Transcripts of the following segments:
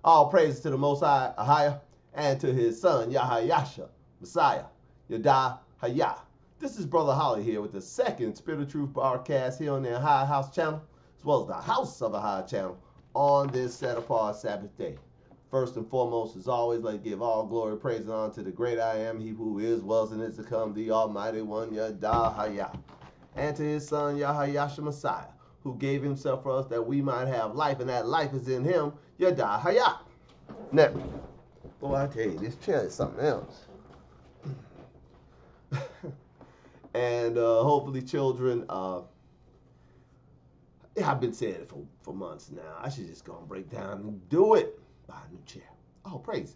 All praises to the Most High, Ahaya, and to his son, YAHAYAH'S, Messiah, YASHARAHLA. This is Brother Holly here with the second Spirit of Truth broadcast here on the AHAYAH'S channel, as well as the House of Ahaya channel, on this set-apart Sabbath day. First and foremost, as always, let's give all glory, praise, and honor to the great I am, he who is, was, and is to come, the Almighty One, YAHAYAH, and to his son, YAHAYAH'S, Messiah, who gave himself for us that we might have life, and that life is in him, YAHAYAH. Now, boy, I tell you, this chair is something else. And hopefully, children, I've been saying it for months now. I should just go and break down and do it. Buy a new chair. Oh, praises.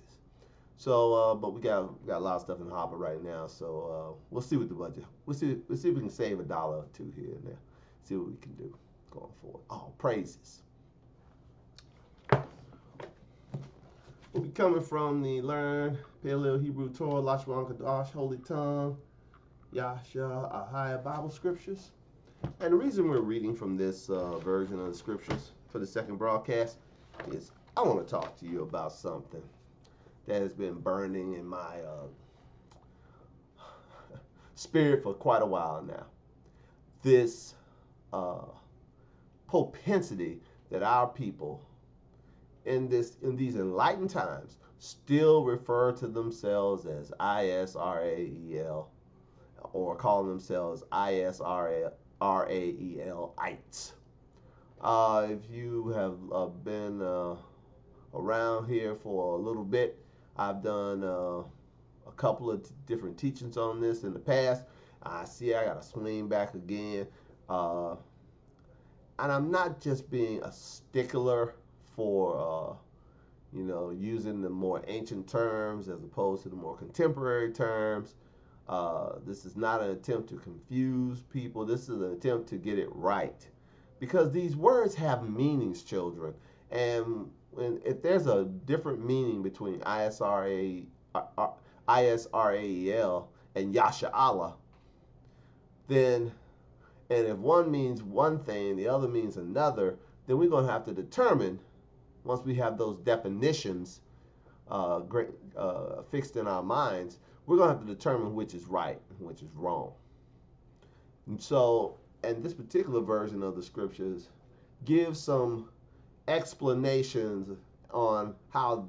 So, but we got a lot of stuff in the hopper right now. So we'll see what the budget. We'll see if we can save $1 or $2 here and there. See what we can do going forward. Oh, praises. We'll be coming from the Learn Paleo Hebrew Torah, Lashon Kadosh, Holy Tongue, YASHARAHLA Bible Scriptures. And the reason we're reading from this version of the Scriptures for the second broadcast is I want to talk to you about something that has been burning in my spirit for quite a while now. This propensity that our people in these enlightened times still refer to themselves as ISRAEL, or call themselves ISRAELites. If you have been around here for a little bit, I've done a couple of different teachings on this in the past. I see I got to swing back again. And I'm not just being a stickler for using the more ancient terms as opposed to the more contemporary terms. This is not an attempt to confuse people. This is an attempt to get it right, because these words have meanings, children, and if there's a different meaning between ISRAEL and YASHARAHLA, then, and if one means one thing, the other means another, then we're going to have to determine, once we have those definitions fixed in our minds, we're going to have to determine which is right and which is wrong. And so, and this particular version of the scriptures gives some explanations on how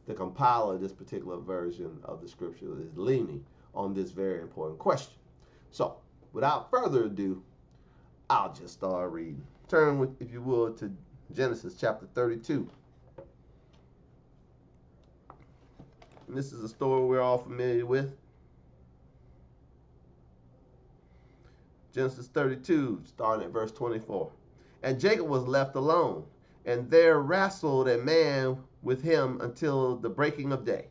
the compiler of this particular version of the scripture is leaning on this very important question. So, without further ado, I'll just start reading. Turn, with, if you will, to Genesis chapter 32. And this is a story we're all familiar with. Genesis 32, starting at verse 24. And Jacob was left alone, and there wrestled a man with him until the breaking of day.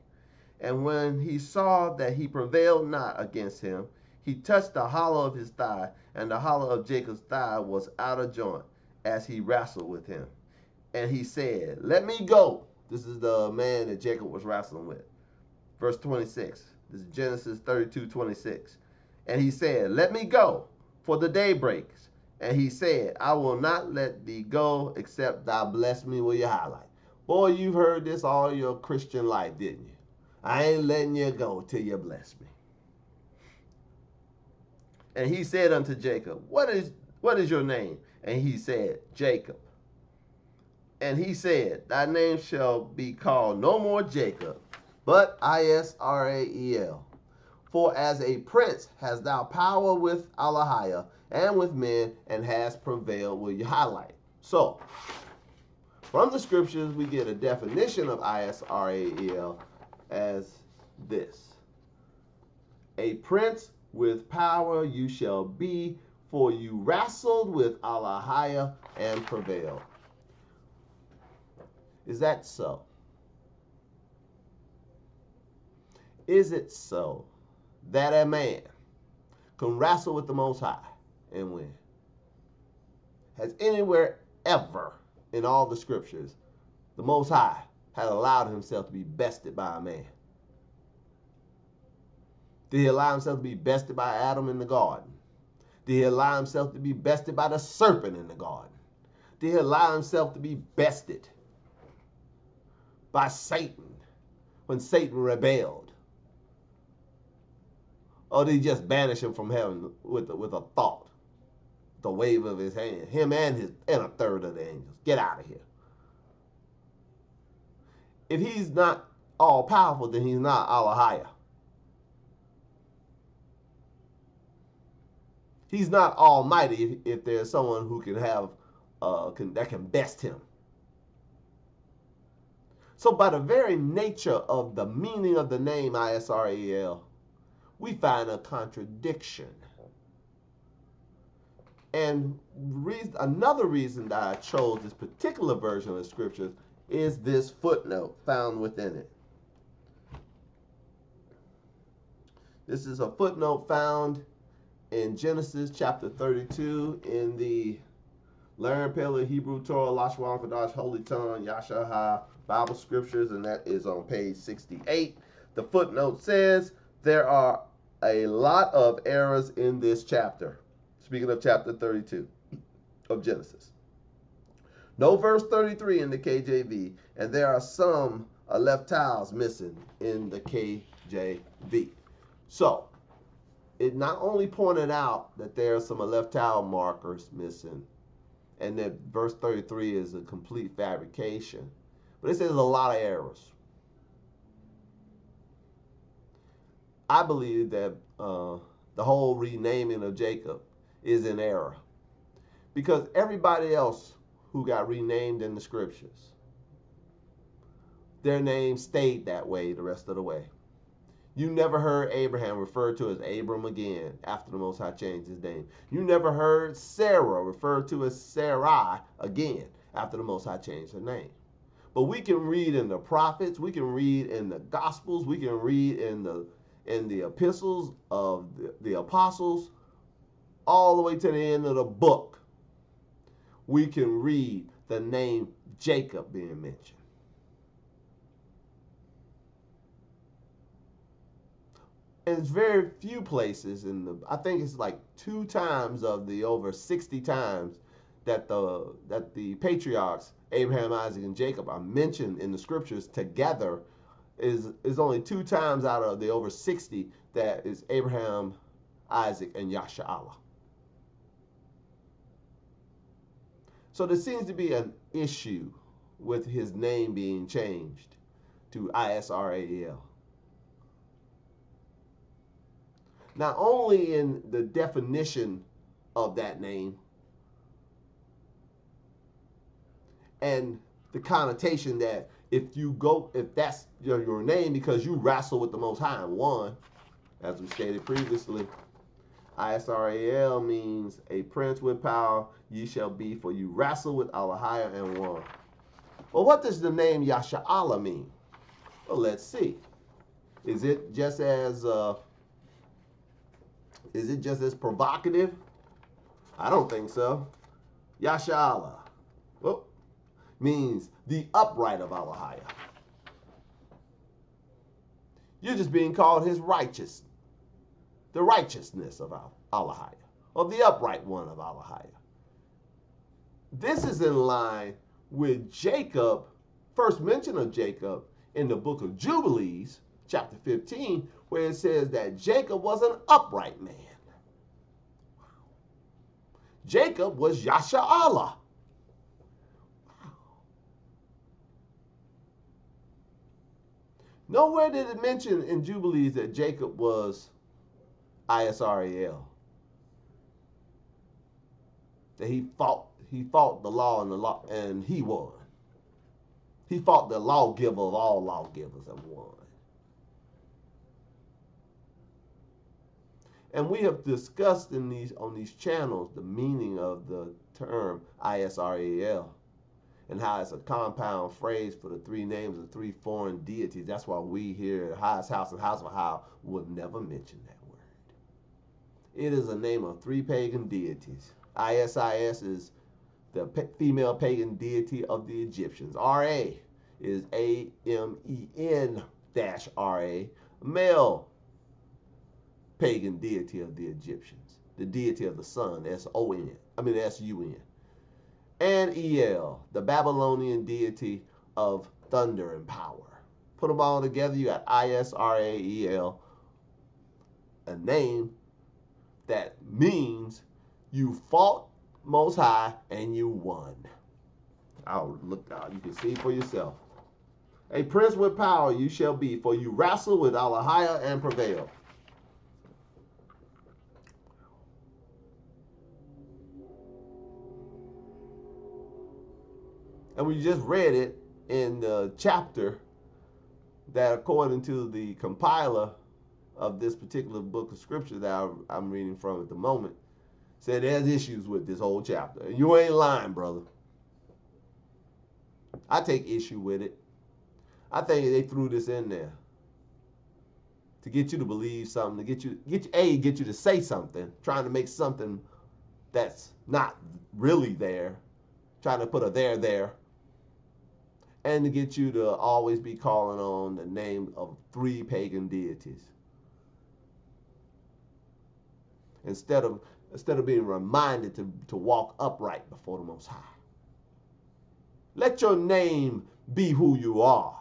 And when he saw that he prevailed not against him, he touched the hollow of his thigh, and the hollow of Jacob's thigh was out of joint, as he wrestled with him. And he said, let me go. This is the man that Jacob was wrestling with. Verse 26. This is Genesis 32:26. And he said, let me go, for the day breaks. And he said, I will not let thee go, except thou bless me with your highlight. Boy, you've heard this all your Christian life, didn't you? I ain't letting you go till you bless me. And he said unto Jacob, what is your name? And he said, Jacob. And he said, thy name shall be called no more Jacob, but Israel. For as a prince hast thou power with Allahayah and with men, and hast prevailed with your highlight. So, from the scriptures, we get a definition of Israel as this: a prince with power you shall be, for you wrestled with Allahayah and prevailed. Is that so? Is it so that a man can wrestle with the Most High and win? Has anywhere ever in all the scriptures the Most High had allowed himself to be bested by a man? Did he allow himself to be bested by Adam in the garden? Did he allow himself to be bested by the serpent in the garden? Did he allow himself to be bested by Satan when Satan rebelled? Or did he just banish him from heaven with a thought, the wave of his hand? Him and a third of the angels. Get out of here. If he's not all powerful, then he's not Alahaya. He's not almighty if there's someone who can have that can best him. So by the very nature of the meaning of the name Yisrael, we find a contradiction. And another reason that I chose this particular version of the scriptures is this footnote found within it. This is a footnote found in Genesis chapter 32 in the Learn Paleo Hebrew Torah Lashwan Kodash Holy Tongue YASHARAHLA Bible Scriptures, and that is on page 68. The footnote says there are a lot of errors in this chapter. Speaking of chapter 32 of Genesis. No verse 33 in the KJV, and there are some left tiles missing in the KJV. So, it not only pointed out that there are some left tile markers missing, and that verse 33 is a complete fabrication, but it says a lot of errors. I believe that the whole renaming of Jacob is in error, because everybody else who got renamed in the scriptures, their name stayed that way the rest of the way. You never heard Abraham referred to as Abram again after the Most High changed his name. You never heard Sarah referred to as Sarai again after the Most High changed her name. But we can read in the prophets, we can read in the Gospels, we can read in the epistles of the apostles, all the way to the end of the book. We can read the name Jacob being mentioned. And it's very few places I think it's like 2 times of the over 60 times that the patriarchs, Abraham, Isaac, and Jacob, are mentioned in the scriptures together. Is only 2 times out of the over 60 that is Abraham, Isaac, and YASHARAHLA. So there seems to be an issue with his name being changed to Yisrael. Not only in the definition of that name and the connotation that if that's your name because you wrestle with the Most High and won, as we stated previously, Yisrael means a prince with power ye shall be, for you wrestle with Alahaya and won. Well, what does the name YASHARAHLA mean? Well, let's see. Is it just as provocative? I don't think so. YASHARAHLA means the upright of Alahaya. You're just being called his righteous, the righteousness of Alahaya, or the upright one of Alahaya. This is in line with Jacob, first mention of Jacob in the book of Jubilees, chapter 15, where it says that Jacob was an upright man. Jacob was YASHARAHLA. Nowhere did it mention in Jubilees that Jacob was Yisrael. That he fought the law and he won. He fought the lawgiver of all lawgivers and won. And we have discussed on these channels the meaning of the term Yisrael and how it's a compound phrase for the 3 names of 3 foreign deities. That's why we here at AHAYAH'S house and House of How would never mention that word. It is a name of 3 pagan deities. Isis is the female pagan deity of the Egyptians. Ra is Amen-Ra, male pagan deity of the Egyptians. The deity of the sun, S-U-N. And El, the Babylonian deity of thunder and power. Put them all together, you got Israel, a name that means you fought Most High and you won. Oh, look out, you can see for yourself. A prince with power you shall be, for you wrestle with AHAYAH and prevail. And we just read it in the chapter that, according to the compiler of this particular book of scripture that I'm reading from at the moment, said there's issues with this whole chapter. And you ain't lying, brother. I take issue with it. I think they threw this in there to get you to believe something, to get you to say something, trying to make something that's not really there, trying to put a there, and to get you to always be calling on the name of 3 pagan deities. Instead of being reminded to walk upright before the Most High. Let your name be who you are,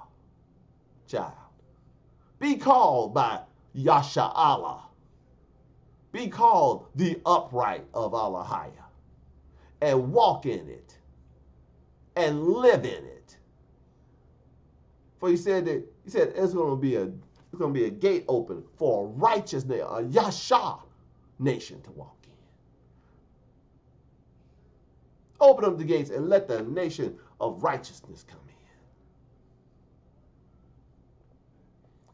child. Be called by YASHARAHLA. Be called the upright of AHAYAH. And walk in it. And live in it. For he said it's going to be a gate open for a righteous nation, a Yasha nation to walk in. Open up the gates and let the nation of righteousness come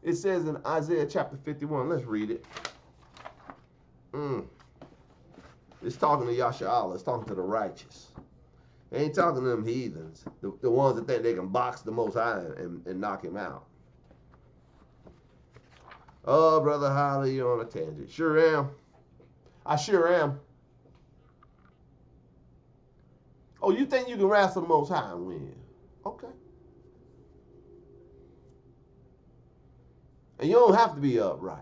in. It says in Isaiah chapter 51, let's read it. It's talking to YASHARAHLA, it's talking to the righteous. It ain't talking to them heathens, the ones that think they can box the Most High and knock him out. Oh, Brother Holly, you're on a tangent. Sure am. I sure am. Oh, you think you can wrestle the Most High and win? Okay. And you don't have to be upright.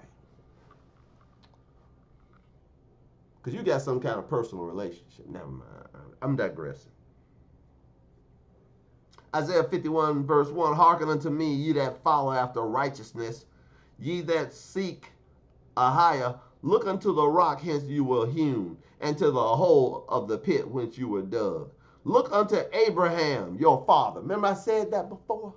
Because you got some kind of personal relationship. Never mind. I'm digressing. Isaiah 51 verse 1, hearken unto me, ye that follow after righteousness, ye that seek AHAYAH, look unto the rock hence you were hewn, and to the hole of the pit whence you were dug. Look unto Abraham, your father. Remember I said that before?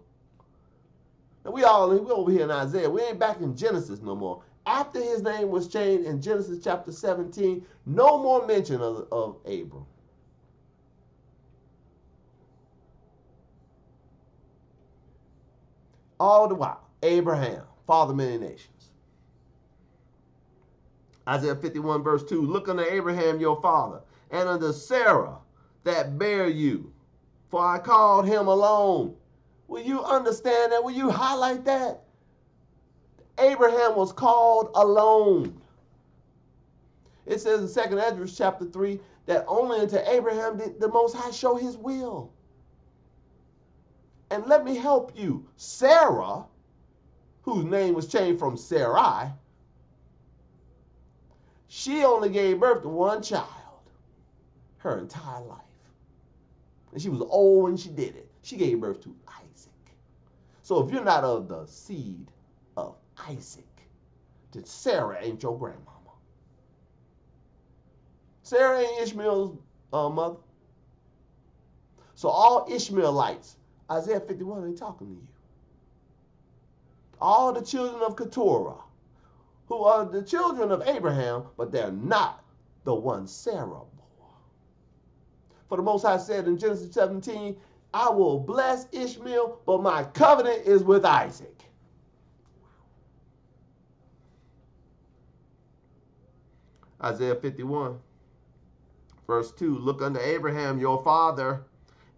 And we over here in Isaiah. We ain't back in Genesis no more. After his name was changed in Genesis chapter 17, no more mention of Abram. All the while, Abraham, father of many nations. Isaiah 51 verse 2, look unto Abraham your father, and unto Sarah that bare you, for I called him alone. Will you understand that? Will you highlight that? Abraham was called alone. It says in 2 Esdras chapter 3 that only unto Abraham did the Most High show his will. And let me help you. Sarah, whose name was changed from Sarai, she only gave birth to one child her entire life. And she was old when she did it. She gave birth to Isaac. So if you're not of the seed of Isaac, then Sarah ain't your grandmama. Sarah ain't Ishmael's mother. So all Ishmaelites, Isaiah 51 ain't talking to you. All the children of Keturah, who are the children of Abraham, but they're not the one Sarah bore. For the Most High said in Genesis 17, I will bless Ishmael, but my covenant is with Isaac. Isaiah 51, verse 2, look unto Abraham your father,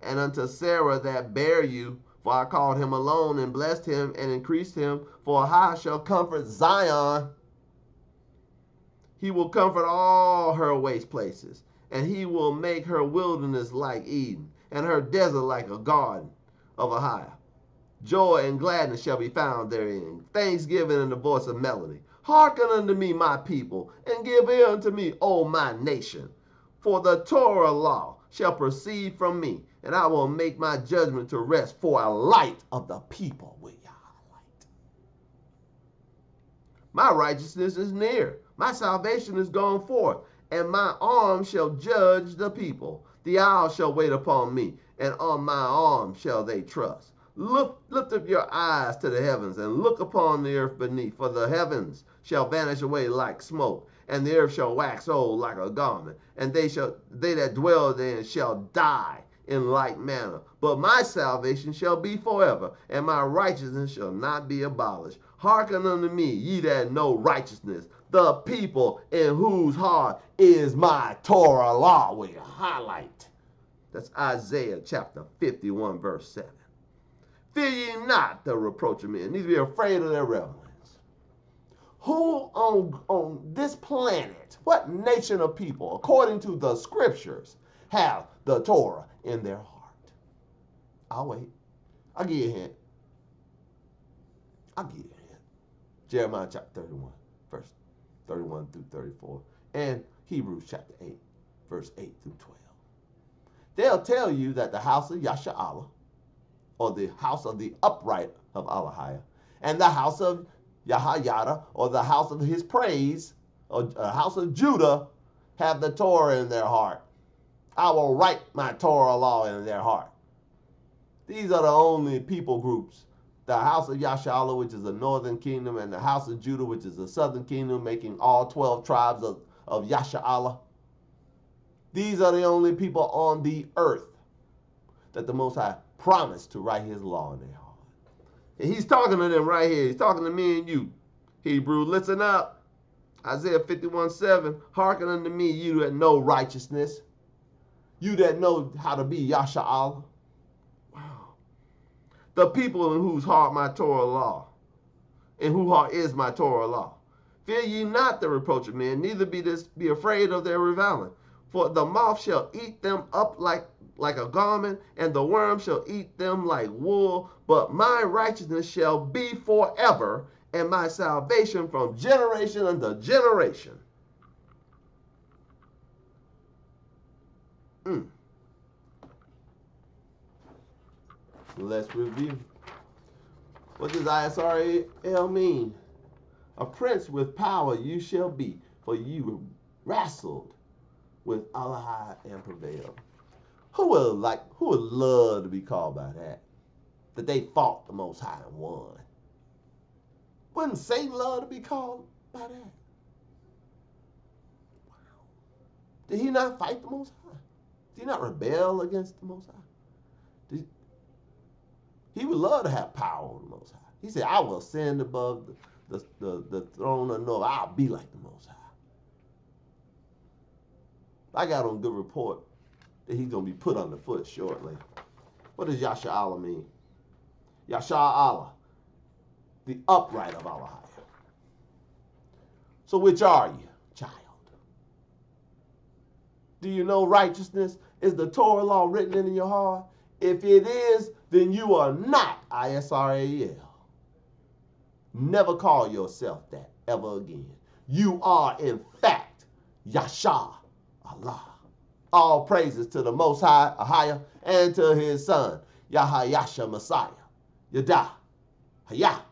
and unto Sarah that bare you, for I called him alone, and blessed him, and increased him, for AHAYAH shall comfort Zion. He will comfort all her waste places, and he will make her wilderness like Eden, and her desert like a garden of AHAYAH. Joy and gladness shall be found therein, thanksgiving and the voice of melody. Hearken unto me, my people, and give ear unto me, O my nation. For the Torah law shall proceed from me, and I will make my judgment to rest for a light of the people. My righteousness is near. My salvation is gone forth, and my arm shall judge the people. The isles shall wait upon me, and on my arm shall they trust. Lift up your eyes to the heavens, and look upon the earth beneath, for the heavens shall vanish away like smoke, and the earth shall wax old like a garment, and they that dwell therein shall die in like manner. But my salvation shall be forever, and my righteousness shall not be abolished. Hearken unto me, ye that know righteousness, the people in whose heart is my Torah law. We highlight. That's Isaiah chapter 51, verse 7. Fear ye not the reproach of men, neither be afraid of their revelings. Who on this planet, what nation of people, according to the scriptures, have the Torah in their heart? I'll wait. I'll give you a hint. Jeremiah chapter 31, verse 31 through 34, and Hebrews chapter 8, verse 8 through 12. They'll tell you that the house of YASHARAHLA, or the house of the upright of AHAYAH, and the house of YAHAYAH, or the house of his praise, or house of Judah, have the Torah in their heart. I will write my Torah law in their heart. These are the only people groups. The house of YASHARAHLA, which is the northern kingdom, and the house of Judah, which is the southern kingdom, making all 12 tribes of YASHARAHLA. These are the only people on the earth that the Most High promised to write his law in their heart. And he's talking to them right here. He's talking to me and you. Hebrew, listen up. Isaiah 51:7. Hearken unto me, you that know righteousness. You that know how to be YASHARAHLA. The people in whose heart my Torah law, in whose heart is my Torah law. Fear ye not the reproach of men, neither be afraid of their reviling. For the moth shall eat them up like a garment, and the worm shall eat them like wool. But my righteousness shall be forever, and my salvation from generation unto generation. Let's review. What does YASHARAHLA mean? A prince with power you shall be, for you wrestled with Allah and prevailed. Who would love to be called by that? That they fought the Most High and won. Wouldn't Satan love to be called by that? Wow. Did he not fight the Most High? Did he not rebel against the Most High? He would love to have power over the Most High. He said, I will ascend above the throne of Noah. I'll be like the Most High. I got on good report that he's going to be put underfoot shortly. What does YASHARAHLA mean? YASHARAHLA, the upright of AHAYAH. So which are you, child? Do you know righteousness? Is the Torah law written in your heart? If it is, then you are not YASHARAHLA. Never call yourself that ever again. You are, in fact, YASHARAHLA. All praises to the Most High, AHAYAH, and to his Son, YAHAYAH'S Messiah, Yadah, Hayah.